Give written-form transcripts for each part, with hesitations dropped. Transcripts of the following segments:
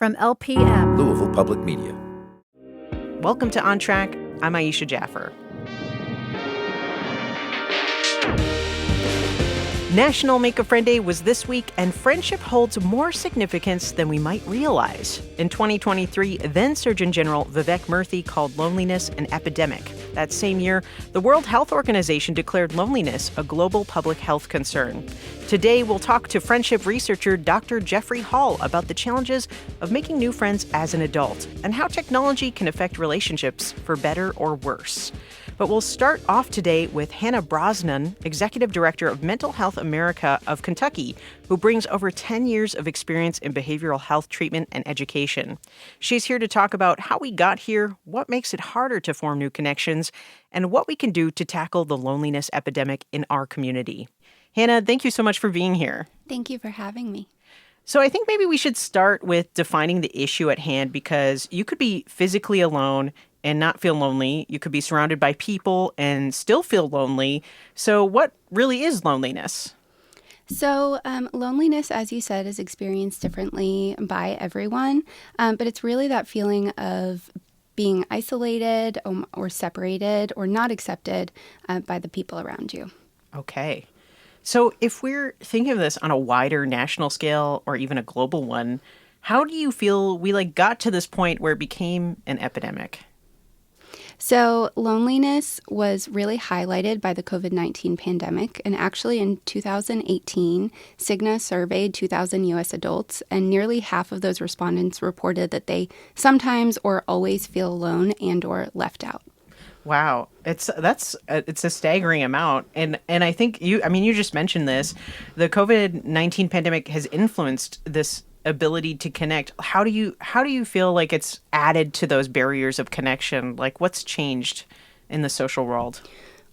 From LPM, Louisville Public Media. Welcome to On Track. I'm Aisha Jaffer. National Make a Friend Day was this week, and friendship holds more significance than we might realize. In 2023, then Surgeon General Vivek Murthy called loneliness an epidemic. That same year, the World Health Organization declared loneliness a global public health concern. Today, we'll talk to friendship researcher Dr. Jeffrey Hall about the challenges of making new friends as an adult and how technology can affect relationships for better or worse. But we'll start off today with Hannah Brosnan, Executive Director of Mental Health America of Kentucky, who brings over 10 years of experience in behavioral health treatment and education. She's here to talk about how we got here, what makes it harder to form new connections, and what we can do to tackle the loneliness epidemic in our community. Hannah, thank you so much for being here. Thank you for having me. So I think maybe we should start with defining the issue at hand, because you could be physically alone and not feel lonely. You could be surrounded by people and still feel lonely. So what really is loneliness? So loneliness, as you said, is experienced differently by everyone, but it's really that feeling of being isolated or separated or not accepted by the people around you. Okay. So if we're thinking of this on a wider national scale or even a global one, how do you feel we got to this point where it became an epidemic? So loneliness was really highlighted by the COVID-19 pandemic. And actually in 2018, Cigna surveyed 2,000 U.S. adults, and nearly half of those respondents reported that they sometimes or always feel alone and or left out. Wow. It's a staggering amount. And I think you just mentioned this. The COVID-19 pandemic has influenced this ability to connect. How do you feel like it's added to those barriers of connection? What's changed in the social world?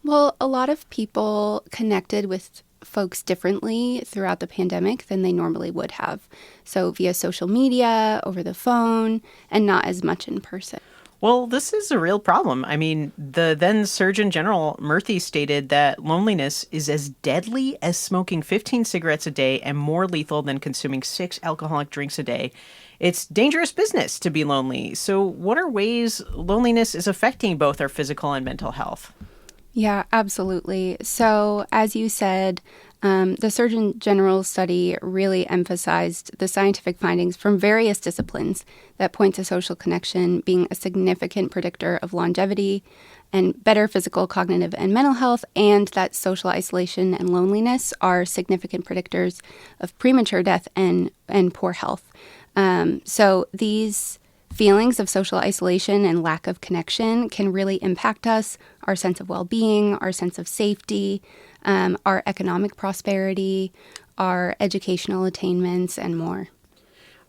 Well, a lot of people connected with folks differently throughout the pandemic than they normally would have. So via social media, over the phone, and not as much in person. Well, this is a real problem. The then Surgeon General Murthy stated that loneliness is as deadly as smoking 15 cigarettes a day and more lethal than consuming 6 alcoholic drinks a day. It's dangerous business to be lonely. So what are ways loneliness is affecting both our physical and mental health? Yeah, absolutely. So as you said, the Surgeon General study really emphasized the scientific findings from various disciplines that point to social connection being a significant predictor of longevity and better physical, cognitive, and mental health, and that social isolation and loneliness are significant predictors of premature death and poor health. So these feelings of social isolation and lack of connection can really impact us, our sense of well-being, our sense of safety, our economic prosperity, our educational attainments, and more.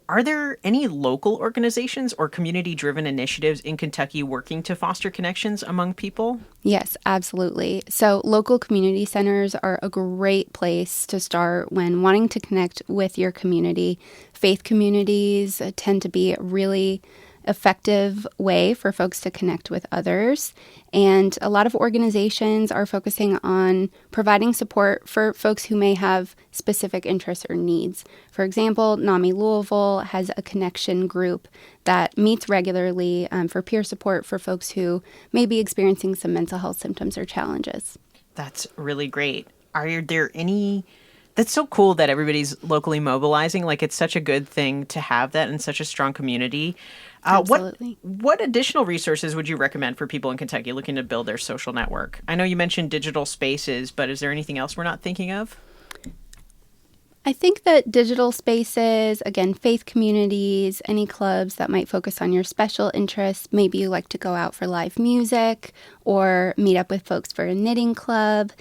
Are there any local organizations or community-driven initiatives in Kentucky working to foster connections among people? Yes, absolutely. So local community centers are a great place to start when wanting to connect with your community. Faith communities tend to be really effective way for folks to connect with others. And a lot of organizations are focusing on providing support for folks who may have specific interests or needs. For example, NAMI Louisville has a connection group that meets regularly for peer support for folks who may be experiencing some mental health symptoms or challenges. That's really great. Are there any... That's so cool that everybody's locally mobilizing. It's such a good thing to have that in such a strong community. Absolutely. What additional resources would you recommend for people in Kentucky looking to build their social network? I know you mentioned digital spaces, but is there anything else we're not thinking of? I think that digital spaces, again, faith communities, any clubs that might focus on your special interests. Maybe you like to go out for live music or meet up with folks for a knitting club.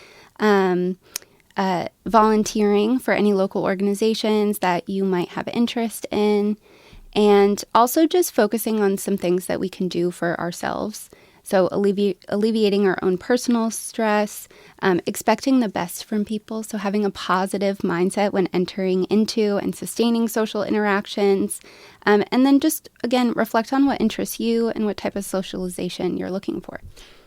Volunteering for any local organizations that you might have interest in, and also just focusing on some things that we can do for ourselves. So alleviating our own personal stress, expecting the best from people, so having a positive mindset when entering into and sustaining social interactions, and then just, again, reflect on what interests you and what type of socialization you're looking for.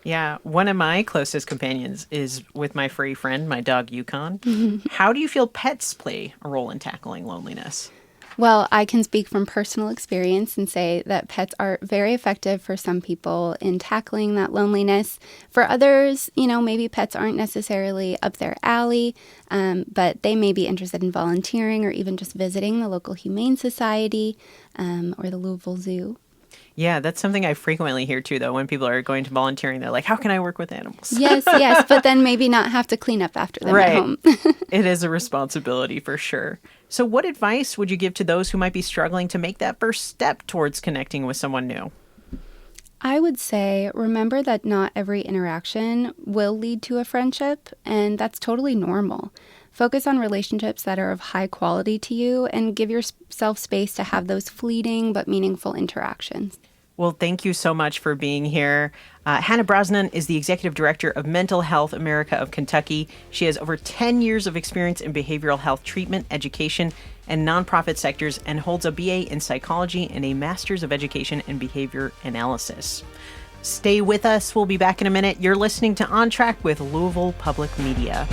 Yeah, one of my closest companions is with my furry friend, my dog Yukon. How do you feel pets play a role in tackling loneliness? Well, I can speak from personal experience and say that pets are very effective for some people in tackling that loneliness. For others, maybe pets aren't necessarily up their alley, but they may be interested in volunteering or even just visiting the local humane society or the Louisville Zoo. Yeah, that's something I frequently hear too, though, when people are going to volunteering. They're like, how can I work with animals? Yes, but then maybe not have to clean up after them at home. It is a responsibility for sure. So what advice would you give to those who might be struggling to make that first step towards connecting with someone new? I would say remember that not every interaction will lead to a friendship, and that's totally normal. Focus on relationships that are of high quality to you and give yourself space to have those fleeting but meaningful interactions. Well, thank you so much for being here. Hannah Brosnan is the Executive Director of Mental Health America of Kentucky. She has over 10 years of experience in behavioral health treatment, education, and nonprofit sectors, and holds a BA in psychology and a Master's of Education in Behavior Analysis. Stay with us. We'll be back in a minute. You're listening to On Track with Louisville Public Media.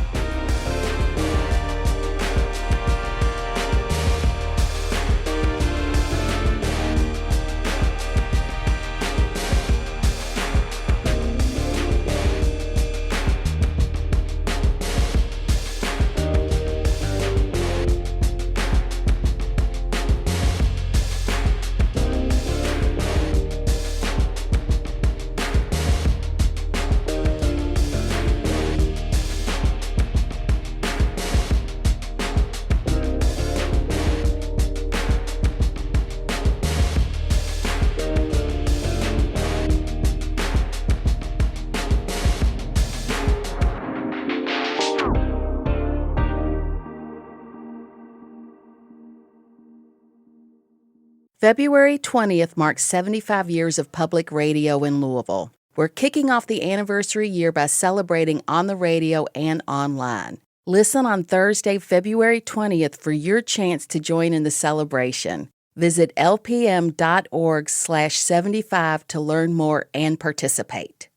February 20th marks 75 years of public radio in Louisville. We're kicking off the anniversary year by celebrating on the radio and online. Listen on Thursday, February 20th for your chance to join in the celebration. Visit lpm.org/75 to learn more and participate.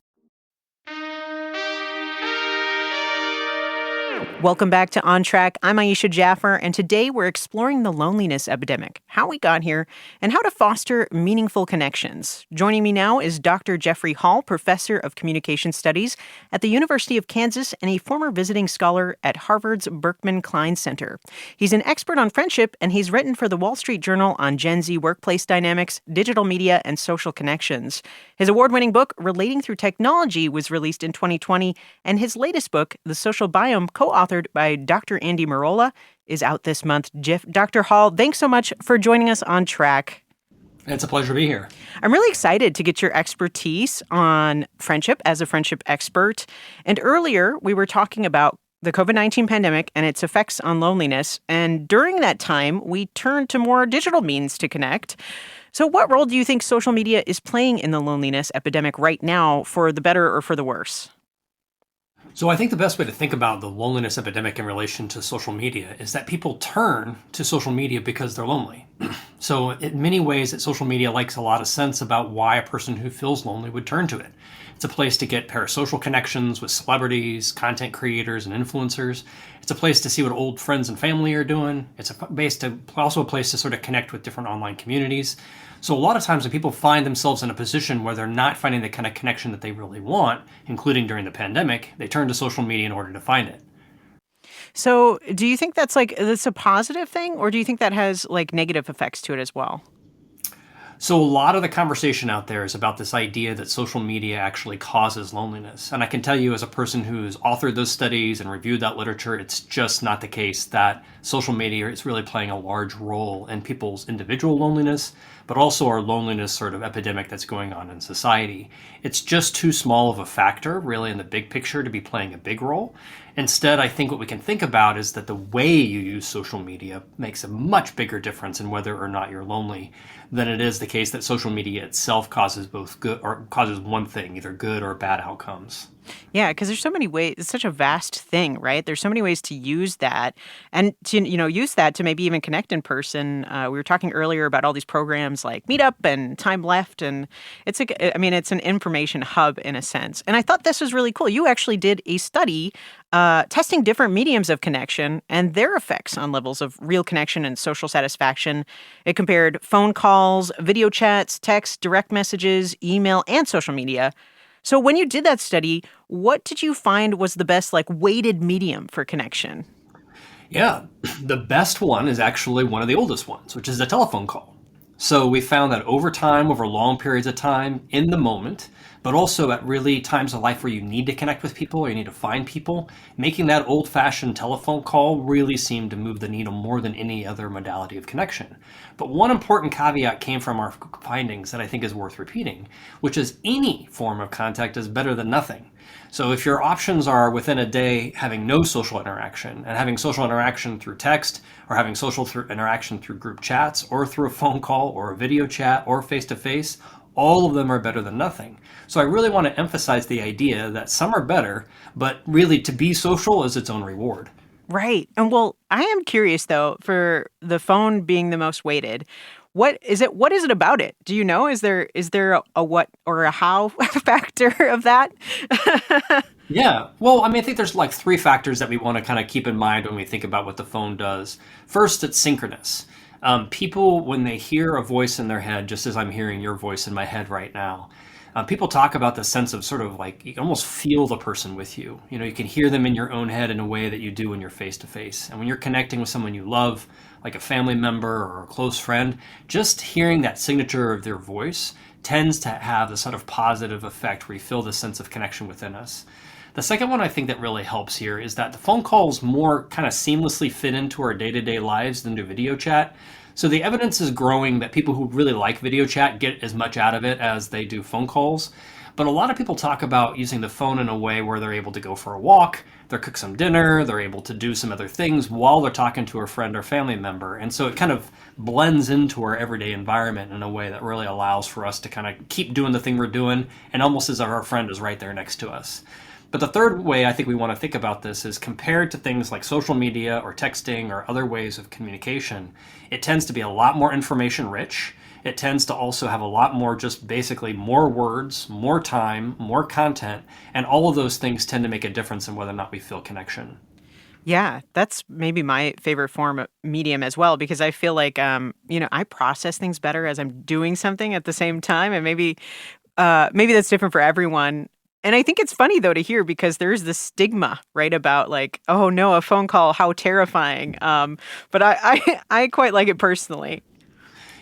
Welcome back to On Track. I'm Aisha Jaffer, and today we're exploring the loneliness epidemic, how we got here, and how to foster meaningful connections. Joining me now is Dr. Jeffrey Hall, professor of communication studies at the University of Kansas and a former visiting scholar at Harvard's Berkman Klein Center. He's an expert on friendship, and he's written for the Wall Street Journal on Gen Z workplace dynamics, digital media, and social connections. His award-winning book, Relating Through Technology, was released in 2020, and his latest book, The Social Biome, co-authored by Dr. Andy Merola, is out this month. Dr. Hall, thanks so much for joining us on Track. It's a pleasure to be here. I'm really excited to get your expertise on friendship as a friendship expert. And earlier, we were talking about the COVID-19 pandemic and its effects on loneliness. And during that time, we turned to more digital means to connect. So what role do you think social media is playing in the loneliness epidemic right now, for the better or for the worse? So I think the best way to think about the loneliness epidemic in relation to social media is that people turn to social media because they're lonely. So in many ways, that social media likes a lot of sense about why a person who feels lonely would turn to it. It's a place to get parasocial connections with celebrities, content creators, and influencers. It's a place to see what old friends and family are doing. It's also a place to sort of connect with different online communities. So a lot of times when people find themselves in a position where they're not finding the kind of connection that they really want, including during the pandemic, they turn to social media in order to find it. So do you think that's a positive thing, or do you think that has negative effects to it as well? So a lot of the conversation out there is about this idea that social media actually causes loneliness. And I can tell you, as a person who's authored those studies and reviewed that literature, it's just not the case that social media is really playing a large role in people's individual loneliness, but also our loneliness sort of epidemic that's going on in society. It's just too small of a factor, really, in the big picture to be playing a big role. Instead, I think what we can think about is that the way you use social media makes a much bigger difference in whether or not you're lonely than it is the case that social media itself causes both good or causes one thing, either good or bad outcomes. Yeah, because there's so many ways. It's such a vast thing, right? There's so many ways to use that, and to use that to maybe even connect in person. We were talking earlier about all these programs like Meetup and Time Left, and it's an information hub in a sense. And I thought this was really cool. You actually did a study testing different mediums of connection and their effects on levels of real connection and social satisfaction. It compared phone calls, video chats, text, direct messages, email, and social media. So when you did that study, what did you find was the best weighted medium for connection? Yeah, the best one is actually one of the oldest ones, which is a telephone call. So we found that over time, over long periods of time, in the moment, but also at really times of life where you need to connect with people or you need to find people, making that old-fashioned telephone call really seemed to move the needle more than any other modality of connection. But one important caveat came from our findings that I think is worth repeating, which is any form of contact is better than nothing. So if your options are within a day having no social interaction and having social interaction through text or having interaction through group chats or through a phone call or a video chat or face-to-face, all of them are better than nothing. So I really want to emphasize the idea that some are better, but really to be social is its own reward. Right. And well, I am curious though, for the phone being the most weighted, what is it about it? Do you know? Is there a what or a how factor of that? Yeah. Well, I think there's three factors that we want to kind of keep in mind when we think about what the phone does. First, it's synchronous. People, when they hear a voice in their head, just as I'm hearing your voice in my head right now, people talk about the sense of sort of you can almost feel the person with you. You can hear them in your own head in a way that you do when you're face to face. And when you're connecting with someone you love, like a family member or a close friend, just hearing that signature of their voice tends to have the sort of positive effect where you feel the sense of connection within us. The second one I think that really helps here is that the phone calls more kind of seamlessly fit into our day-to-day lives than do video chat. So the evidence is growing that people who really like video chat get as much out of it as they do phone calls. But a lot of people talk about using the phone in a way where they're able to go for a walk, they're cook some dinner, they're able to do some other things while they're talking to a friend or family member. And so it kind of blends into our everyday environment in a way that really allows for us to kind of keep doing the thing we're doing and almost as if our friend is right there next to us. But the third way I think we want to think about this is compared to things like social media or texting or other ways of communication, it tends to be a lot more information rich. It tends to also have a lot more just basically more words, more time, more content, and all of those things tend to make a difference in whether or not we feel connection. Yeah, that's maybe my favorite form of medium as well, because I feel like, I process things better as I'm doing something at the same time. And maybe that's different for everyone. And I think it's funny, though, to hear because there's this stigma, right, about oh, no, a phone call, how terrifying. But I quite like it personally.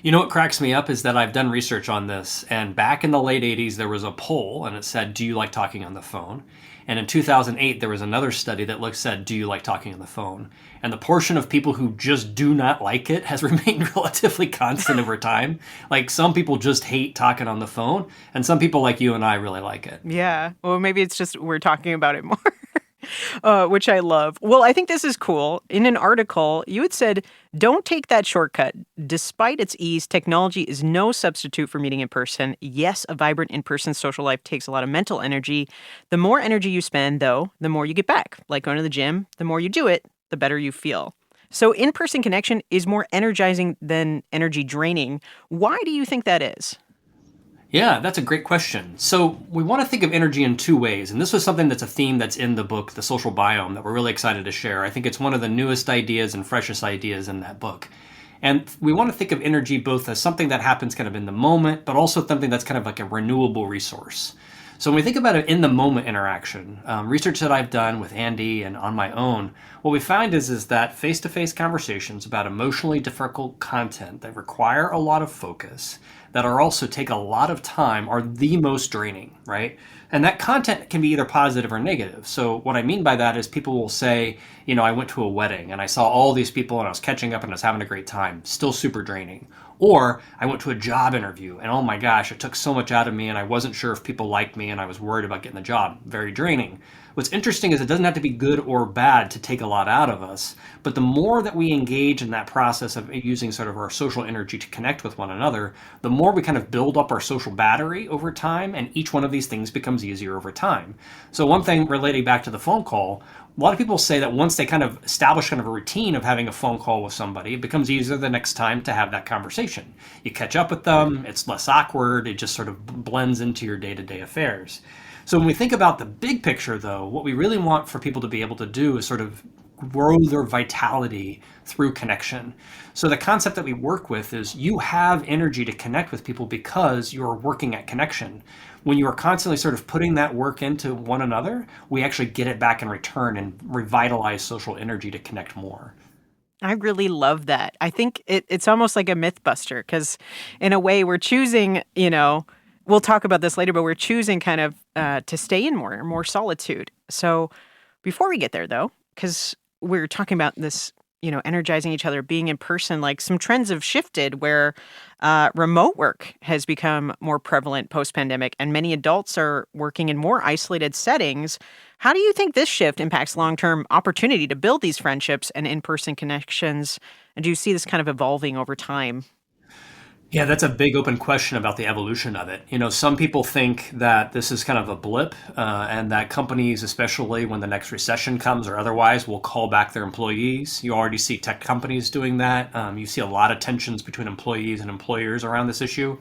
You know what cracks me up is that I've done research on this, and back in the late 80s, there was a poll, and it said, do you like talking on the phone? And in 2008, there was another study that said, do you like talking on the phone? And the portion of people who just do not like it has remained relatively constant over time. Some people just hate talking on the phone, and some people like you and I really like it. Yeah. Well, maybe it's just we're talking about it more. Which I love. Well, I think this is cool. In an article, you had said, don't take that shortcut. Despite its ease, technology is no substitute for meeting in person. Yes, a vibrant in-person social life takes a lot of mental energy. The more energy you spend, though, the more you get back. Like going to the gym, the more you do it, the better you feel. So in-person connection is more energizing than energy draining. Why do you think that is? Yeah, that's a great question. So we want to think of energy in two ways. And this was something that's a theme that's in the book, The Social Biome, that we're really excited to share. I think it's one of the newest ideas and freshest ideas in that book. And we want to think of energy both as something that happens kind of in the moment, but also something that's kind of like a renewable resource. So when we think about an in-the-moment interaction, research that I've done with Andy and on my own, what we find is that face-to-face conversations about emotionally difficult content that require a lot of focus, that are also take a lot of time, are the most draining, right? And that content can be either positive or negative. So what I mean by that is people will say, I went to a wedding and I saw all these people and I was catching up and I was having a great time. Still super draining. Or I went to a job interview and oh my gosh, it took so much out of me and I wasn't sure if people liked me and I was worried about getting the job. Very draining. What's interesting is it doesn't have to be good or bad to take a lot out of us, but the more that we engage in that process of using sort of our social energy to connect with one another, the more we kind of build up our social battery over time, and each one of these things becomes easier over time. So one thing relating back to the phone call, a lot of people say that once they kind of establish kind of a routine of having a phone call with somebody, it becomes easier the next time to have that conversation. You catch up with them, it's less awkward, it just sort of blends into your day-to-day affairs. So when we think about the big picture, though, what we really want for people to be able to do is sort of grow their vitality through connection. So the concept that we work with is you have energy to connect with people because you're working at connection. When you are constantly sort of putting that work into one another, we actually get it back in return and revitalize social energy to connect more. I really love that. I think it's almost like a myth buster because in a way we're choosing, we'll talk about this later, but we're choosing kind of to stay in more solitude. So before we get there, though, because we're talking about this, energizing each other, being in person, like some trends have shifted where remote work has become more prevalent post-pandemic and many adults are working in more isolated settings. How do you think this shift impacts long-term opportunity to build these friendships and in-person connections? And do you see this kind of evolving over time? Yeah, that's a big open question about the evolution of it. Some people think that this is kind of a blip and that companies, especially when the next recession comes or otherwise, will call back their employees. You already see tech companies doing that. You see a lot of tensions between employees and employers around this issue.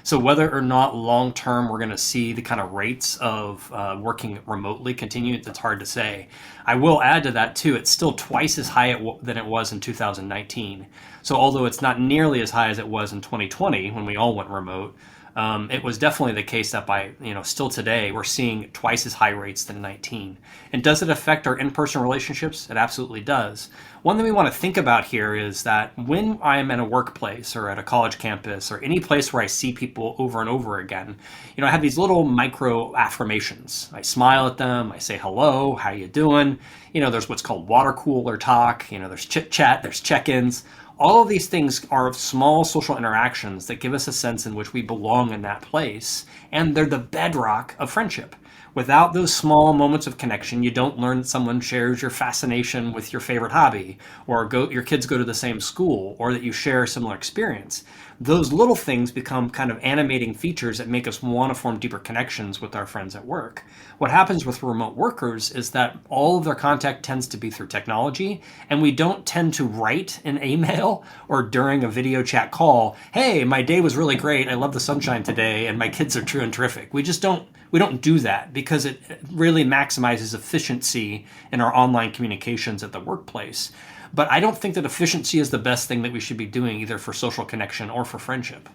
So whether or not long term we're going to see the kind of rates of working remotely continue, it's hard to say. I will add to that too, it's still twice as high than it was in 2019. So although it's not nearly as high as it was in 2020 when we all went remote, it was definitely the case that by, still today, we're seeing twice as high rates than 19. And does it affect our in-person relationships? It absolutely does. One thing we want to think about here is that when I am in a workplace or at a college campus or any place where I see people over and over again, I have these little micro affirmations. I smile at them, I say hello, how you doing? There's what's called water cooler talk, there's chit chat, there's check-ins. All of these things are small social interactions that give us a sense in which we belong in that place, and they're the bedrock of friendship. Without those small moments of connection, you don't learn that someone shares your fascination with your favorite hobby, or your kids go to the same school, or that you share a similar experience. Those little things become kind of animating features that make us want to form deeper connections with our friends at work. What happens with remote workers is that all of their contact tends to be through technology, and we don't tend to write an email or during a video chat call, hey, my day was really great, I love the sunshine today, and my kids are true and terrific. We don't do that because it really maximizes efficiency in our online communications at the workplace. But I don't think that efficiency is the best thing that we should be doing either for social connection or for friendship.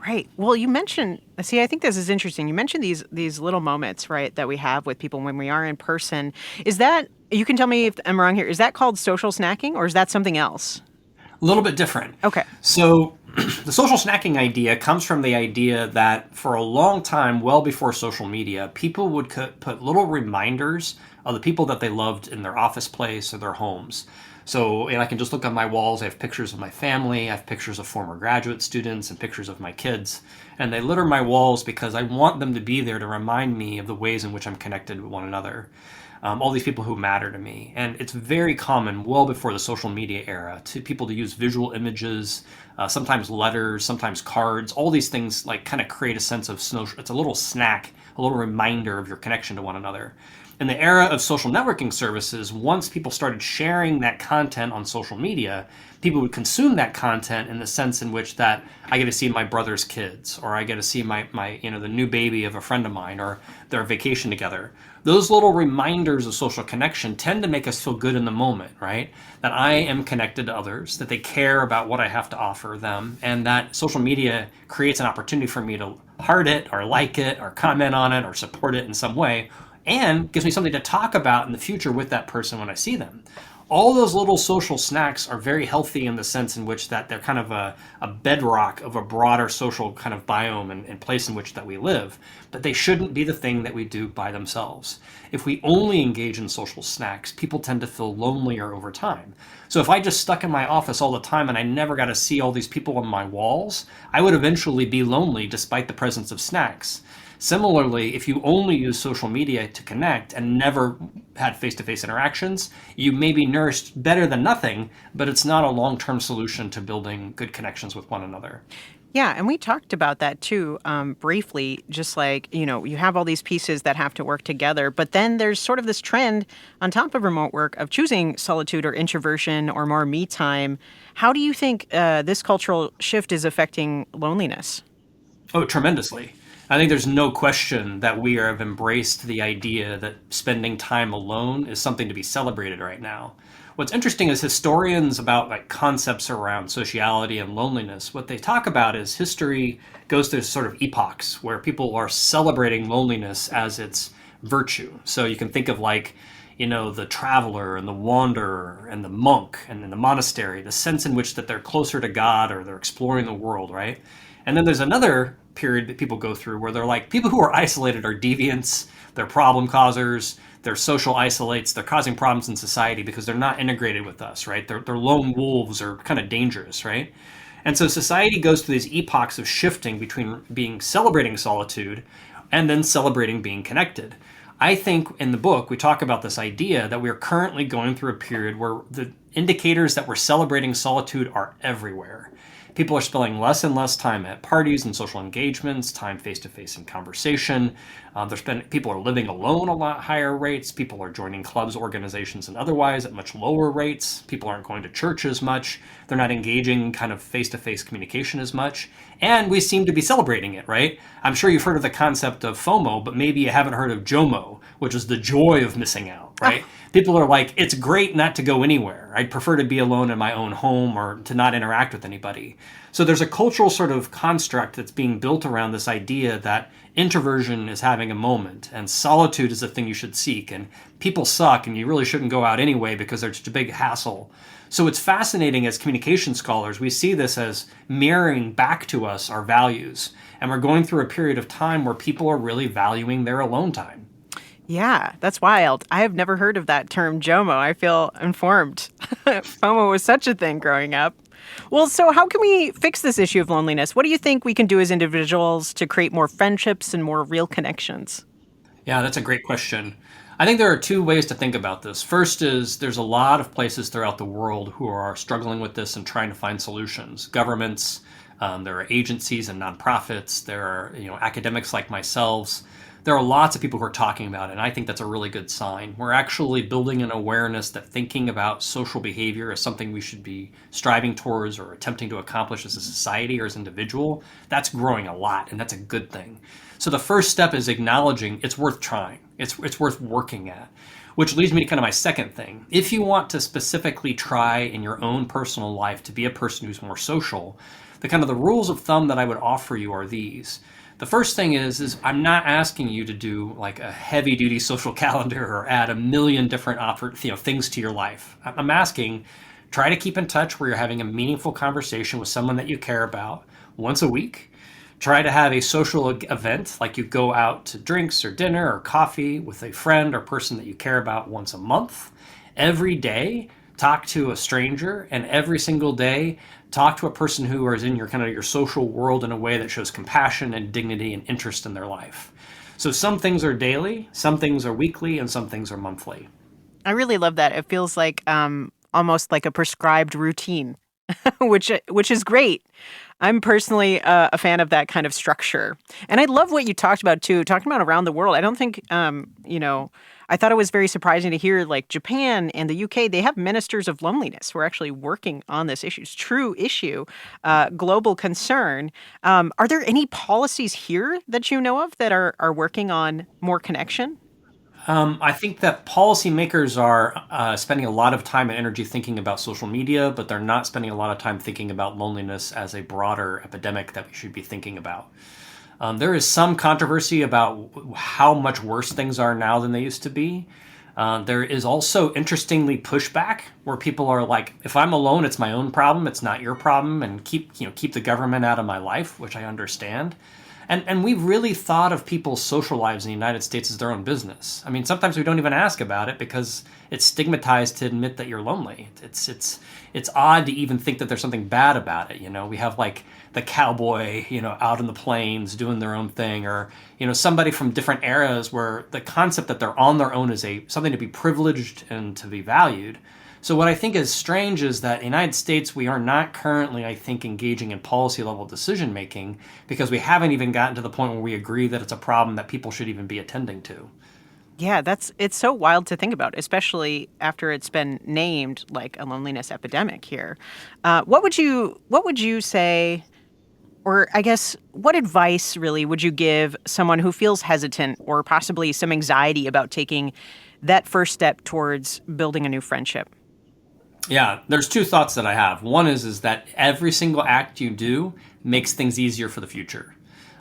Right. Well, you mentioned, I think this is interesting. You mentioned these little moments, right, that we have with people when we are in person. Is that, you can tell me if I'm wrong here, is that called social snacking or is that something else? A little bit different. Okay. So the social snacking idea comes from the idea that for a long time, well before social media, people would put little reminders of the people that they loved in their office place or their homes. So, and I can just look on my walls. I have pictures of my family. I have pictures of former graduate students and pictures of my kids. And they litter my walls because I want them to be there to remind me of the ways in which I'm connected with one another. All these people who matter to me. And it's very common, well before the social media era, to people to use visual images, sometimes letters, sometimes cards. All these things like kind of create a sense of it's a little snack, a little reminder of your connection to one another. In the era of social networking services, once people started sharing that content on social media, people would consume that content in the sense in which that I get to see my brother's kids, or I get to see my the new baby of a friend of mine, or their vacation together. Those little reminders of social connection tend to make us feel good in the moment, right? That I am connected to others, that they care about what I have to offer them, and that social media creates an opportunity for me to heart it, or like it, or comment on it, or support it in some way, and gives me something to talk about in the future with that person when I see them. All those little social snacks are very healthy in the sense in which that they're kind of a bedrock of a broader social kind of biome and place in which that we live, but they shouldn't be the thing that we do by themselves. If we only engage in social snacks, people tend to feel lonelier over time. So if I just stuck in my office all the time and I never got to see all these people on my walls, I would eventually be lonely despite the presence of snacks. Similarly, if you only use social media to connect and never had face-to-face interactions, you may be nourished better than nothing, but it's not a long-term solution to building good connections with one another. Yeah, and we talked about that too, briefly, just like, you have all these pieces that have to work together, but then there's sort of this trend on top of remote work of choosing solitude or introversion or more me time. How do you think this cultural shift is affecting loneliness? Oh, tremendously. I think there's no question that we have embraced the idea that spending time alone is something to be celebrated right now. What's interesting is historians about like concepts around sociality and loneliness. What they talk about is history goes through sort of epochs where people are celebrating loneliness as its virtue. So you can think of like, the traveler and the wanderer and the monk and in the monastery, the sense in which that they're closer to God or they're exploring the world, right? And then there's another period that people go through where they're like, people who are isolated are deviants, they're problem causers, they're social isolates, they're causing problems in society because they're not integrated with us, right? They're lone wolves or kind of dangerous, right? And so society goes through these epochs of shifting between celebrating solitude and then celebrating being connected. I think in the book, we talk about this idea that we are currently going through a period where the indicators that we're celebrating solitude are everywhere. People are spending less and less time at parties and social engagements, time face-to-face in conversation. People are living alone a lot higher rates. People are joining clubs, organizations, and otherwise at much lower rates. People aren't going to church as much. They're not engaging in kind of face-to-face communication as much. And we seem to be celebrating it, right? I'm sure you've heard of the concept of FOMO, but maybe you haven't heard of JOMO, which is the joy of missing out, right? People are like, it's great not to go anywhere. I'd prefer to be alone in my own home or to not interact with anybody. So there's a cultural sort of construct that's being built around this idea that introversion is having a moment and solitude is the thing you should seek. And people suck and you really shouldn't go out anyway because they're just a big hassle. So it's fascinating as communication scholars, we see this as mirroring back to us our values. And we're going through a period of time where people are really valuing their alone time. Yeah, that's wild. I have never heard of that term, JOMO. I feel informed. FOMO was such a thing growing up. Well, so how can we fix this issue of loneliness? What do you think we can do as individuals to create more friendships and more real connections? Yeah, that's a great question. I think there are two ways to think about this. First is there's a lot of places throughout the world who are struggling with this and trying to find solutions. Governments, there are agencies and nonprofits, there are academics like myself. There are lots of people who are talking about it, and I think that's a really good sign. We're actually building an awareness that thinking about social behavior is something we should be striving towards or attempting to accomplish as a society or as an individual. That's growing a lot, and that's a good thing. So the first step is acknowledging it's worth trying. It's worth working at, which leads me to kind of my second thing. If you want to specifically try in your own personal life to be a person who's more social, the rules of thumb that I would offer you are these. The first thing is I'm not asking you to do like a heavy duty social calendar or add a million different things to your life. I'm asking, try to keep in touch where you're having a meaningful conversation with someone that you care about once a week. Try to have a social event, like you go out to drinks or dinner or coffee with a friend or person that you care about once a month. Every day, talk to a stranger, and every single day, talk to a person who is in your social world in a way that shows compassion and dignity and interest in their life. So some things are daily, some things are weekly, and some things are monthly. I really love that. It feels like almost like a prescribed routine, which is great. I'm personally a fan of that kind of structure. And I love what you talked about, too, talking about around the world. I don't think, I thought it was very surprising to hear like Japan and the UK, they have ministers of loneliness who are actually working on this issue. It's a true issue, global concern. Are there any policies here that you know of that are working on more connection? I think that policymakers are spending a lot of time and energy thinking about social media, but they're not spending a lot of time thinking about loneliness as a broader epidemic that we should be thinking about. There is some controversy about how much worse things are now than they used to be. There is also, interestingly, pushback where people are like, if I'm alone, it's my own problem. It's not your problem. And keep the government out of my life, which I understand. And we've really thought of people's social lives in the United States as their own business. I mean, sometimes we don't even ask about it because it's stigmatized to admit that you're lonely. It's odd to even think that there's something bad about it. We have like the cowboy, out in the plains doing their own thing, or, somebody from different eras where the concept that they're on their own is something to be privileged and to be valued. So what I think is strange is that in the United States, we are not currently, I think, engaging in policy level decision making because we haven't even gotten to the point where we agree that it's a problem that people should even be attending to. Yeah, it's so wild to think about, especially after it's been named like a loneliness epidemic here. What would you say, or I guess what advice really would you give someone who feels hesitant or possibly some anxiety about taking that first step towards building a new friendship? Yeah, there's two thoughts that I have. One is that every single act you do makes things easier for the future.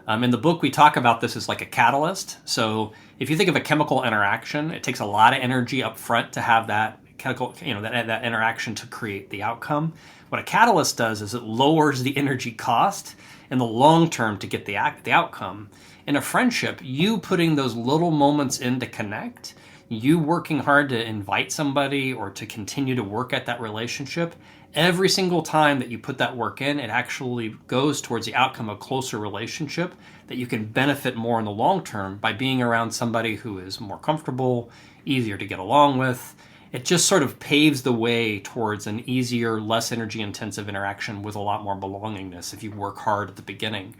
In the book, we talk about this as like a catalyst. So if you think of a chemical interaction, it takes a lot of energy up front to have that chemical, that interaction to create the outcome. What a catalyst does is it lowers the energy cost in the long term to get the outcome. In a friendship, you putting those little moments in to connect, you working hard to invite somebody or to continue to work at that relationship, every single time that you put that work in, it actually goes towards the outcome of a closer relationship that you can benefit more in the long term by being around somebody who is more comfortable, easier to get along with. It just sort of paves the way towards an easier, less energy intensive interaction with a lot more belongingness if you work hard at the beginning.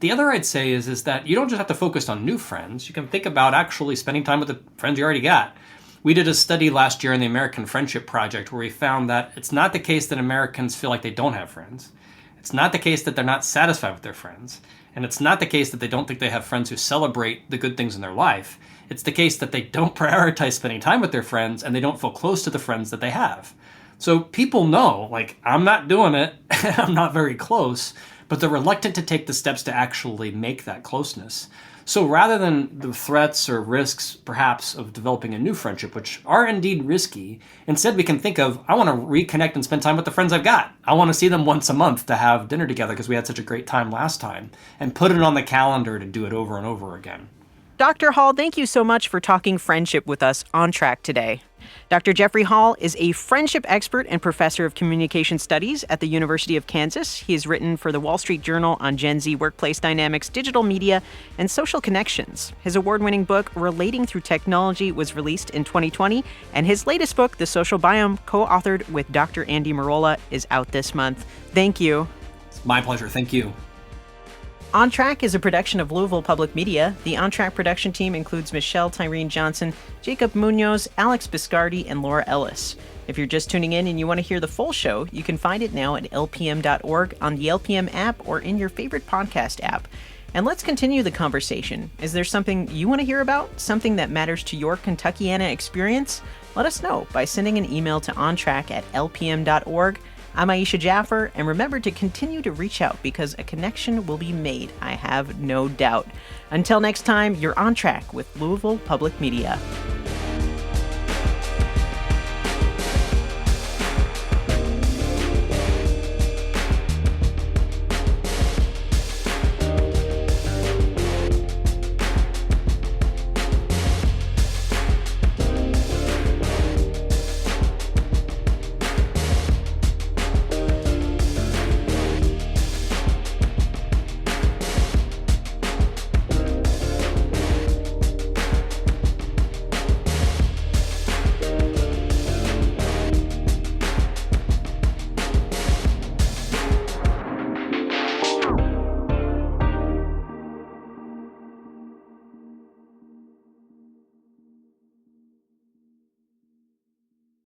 The other I'd say is that you don't just have to focus on new friends. You can think about actually spending time with the friends you already got. We did a study last year in the American Friendship Project where we found that it's not the case that Americans feel like they don't have friends. It's not the case that they're not satisfied with their friends. And it's not the case that they don't think they have friends who celebrate the good things in their life. It's the case that they don't prioritize spending time with their friends and they don't feel close to the friends that they have. So people know, like, I'm not doing it, I'm not very close, but they're reluctant to take the steps to actually make that closeness. So rather than the threats or risks, perhaps, of developing a new friendship, which are indeed risky, instead we can think of, I want to reconnect and spend time with the friends I've got. I want to see them once a month to have dinner together because we had such a great time last time, and put it on the calendar to do it over and over again. Dr. Hall, thank you so much for talking friendship with us on Track today. Dr. Jeffrey Hall is a friendship expert and professor of communication studies at the University of Kansas. He has written for the Wall Street Journal on Gen Z workplace dynamics, digital media, and social connections. His award-winning book, Relating Through Technology, was released in 2020, and his latest book, The Social Biome, co-authored with Dr. Andy Merola, is out this month. Thank you. It's my pleasure. Thank you. On Track is a production of Louisville Public Media. The On Track production team includes Michelle Tyreen Johnson, Jacob Munoz, Alex Biscardi, and Laura Ellis. If you're just tuning in and you want to hear the full show, you can find it now at lpm.org, on the LPM app, or in your favorite podcast app. And let's continue the conversation. Is there something you want to hear about? Something that matters to your Kentuckiana experience? Let us know by sending an email to ontrack@lpm.org. I'm Aisha Jaffer, and remember to continue to reach out because a connection will be made, I have no doubt. Until next time, you're on track with Louisville Public Media.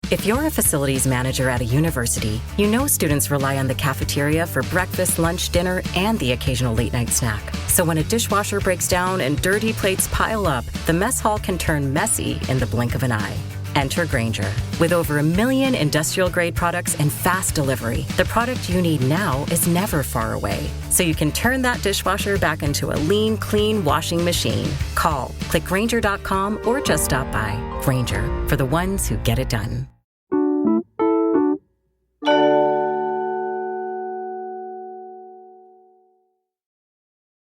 If you're a facilities manager at a university, you know students rely on the cafeteria for breakfast, lunch, dinner, and the occasional late-night snack. So when a dishwasher breaks down and dirty plates pile up, the mess hall can turn messy in the blink of an eye. Enter Grainger. With over 1 million industrial-grade products and fast delivery, the product you need now is never far away. So you can turn that dishwasher back into a lean, clean washing machine. Call, click Grainger.com, or just stop by. Grainger, for the ones who get it done.